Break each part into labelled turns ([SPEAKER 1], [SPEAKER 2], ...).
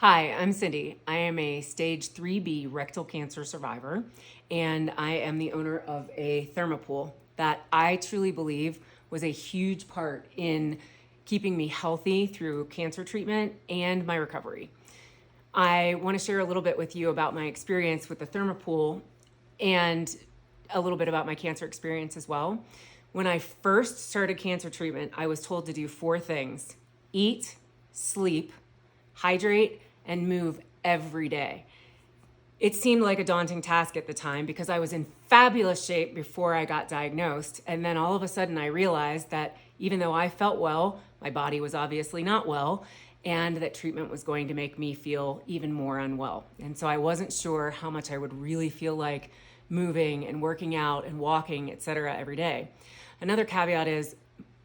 [SPEAKER 1] Hi, I'm Cindy. I am a stage 3B rectal cancer survivor, and I am the owner of a Therma pool that I truly believe was a huge part in keeping me healthy through cancer treatment and my recovery. I want to share a little bit with you about my experience with the Therma pool and a little bit about my cancer experience as well. When I first started cancer treatment, I was told to do 4 things: eat, sleep, hydrate, and move every day. It seemed like a daunting task at the time because I was in fabulous shape before I got diagnosed. And then all of a sudden I realized that even though I felt well, my body was obviously not well, and that treatment was going to make me feel even more unwell. And so I wasn't sure how much I would really feel like moving and working out and walking, etc., every day. Another caveat is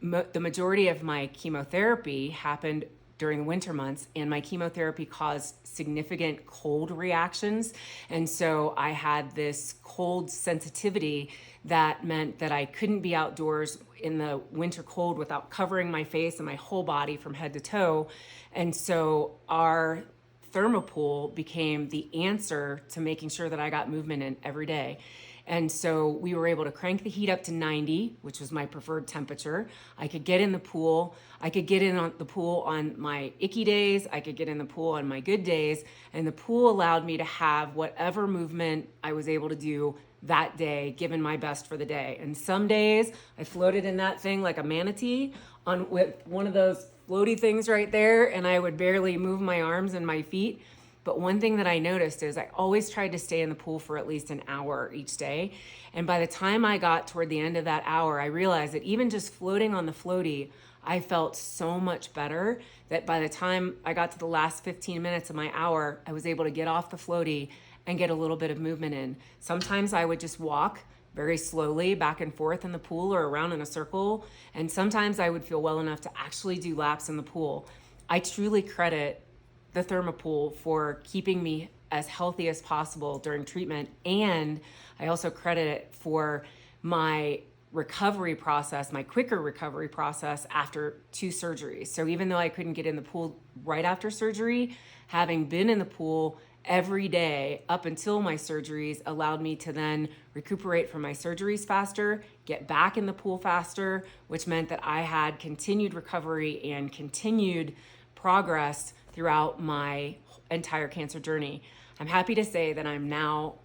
[SPEAKER 1] the majority of my chemotherapy happened during the winter months, and my chemotherapy caused significant cold reactions. And so I had this cold sensitivity that meant that I couldn't be outdoors in the winter cold without covering my face and my whole body from head to toe. And so our Therma pool became the answer to making sure that I got movement in every day. And so we were able to crank the heat up to 90, which was my preferred temperature. I could get in the pool. I could get in on the pool on my icky days. I could get in the pool on my good days. And the pool allowed me to have whatever movement I was able to do that day, given my best for the day. And some days I floated in that thing like a manatee with one of those floaty things right there, and I would barely move my arms and my feet. But one thing that I noticed is I always tried to stay in the pool for at least an hour each day. And by the time I got toward the end of that hour, I realized that even just floating on the floaty, I felt so much better that by the time I got to the last 15 minutes of my hour, I was able to get off the floaty and get a little bit of movement in. Sometimes I would just walk very slowly back and forth in the pool or around in a circle. And sometimes I would feel well enough to actually do laps in the pool. I truly credit the Therma pool for keeping me as healthy as possible during treatment. And I also credit it for my recovery process, my quicker recovery process after 2 surgeries. So even though I couldn't get in the pool right after surgery, having been in the pool every day up until my surgeries allowed me to then recuperate from my surgeries faster, get back in the pool faster, which meant that I had continued recovery and continued progress throughout my entire cancer journey. I'm happy to say that I'm now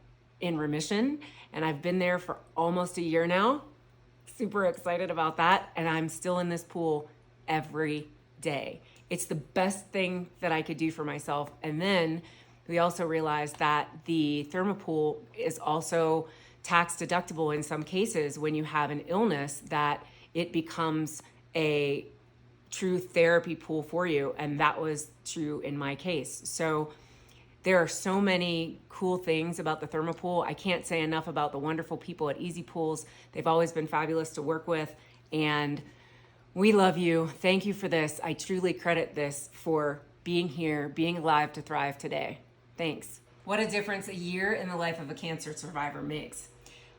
[SPEAKER 1] in remission, and I've been there for almost a year now. Super excited about that, and I'm still in this pool every day. It's the best thing that I could do for myself. And then we also realized that the Therma pool is also tax deductible in some cases when you have an illness, that it becomes a true therapy pool for you, and that was true in my case. So there are so many cool things about the Therma pool. I can't say enough about the wonderful people at Easy Pools. They've always been fabulous to work with, and we love you. Thank you for this. I truly credit this for being here, being alive to thrive today. Thanks. What a difference a year in the life of a cancer survivor makes.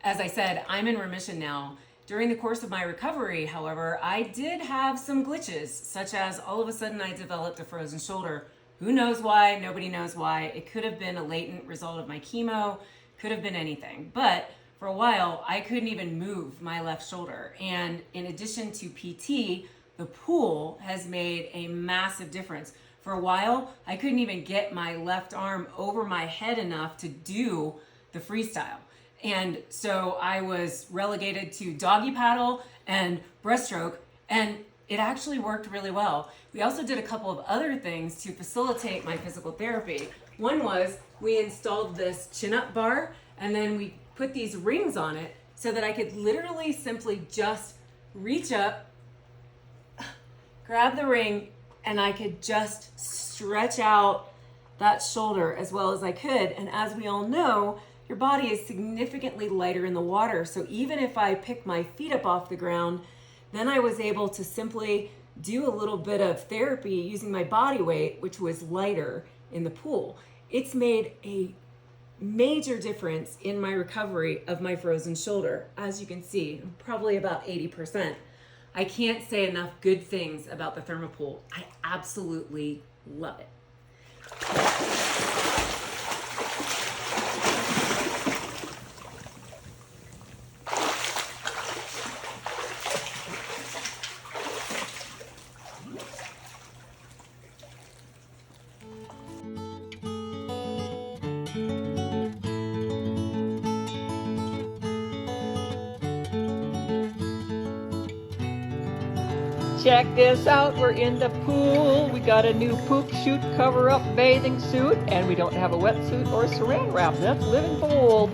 [SPEAKER 1] As I said, I'm in remission now. During the course of my recovery, however, I did have some glitches, such as all of a sudden I developed a frozen shoulder. Who knows why? Nobody knows why. It could have been a latent result of my chemo, could have been anything. But for a while, I couldn't even move my left shoulder. And in addition to PT, the pool has made a massive difference. For a while, I couldn't even get my left arm over my head enough to do the freestyle. And so I was relegated to doggy paddle and breaststroke, and it actually worked really well. We also did a couple of other things to facilitate my physical therapy. One was we installed this chin-up bar, and then we put these rings on it so that I could literally simply just reach up, grab the ring, and I could just stretch out that shoulder as well as I could. And as we all know, your body is significantly lighter in the water. So even if I pick my feet up off the ground, then I was able to simply do a little bit of therapy using my body weight, which was lighter in the pool. It's made a major difference in my recovery of my frozen shoulder. As you can see, probably about 80%. I can't say enough good things about the Therma pool. I absolutely love it.
[SPEAKER 2] Check this out, we're in the pool. We got a new poop chute cover up bathing suit, and we don't have a wetsuit or saran wrap. That's living bold.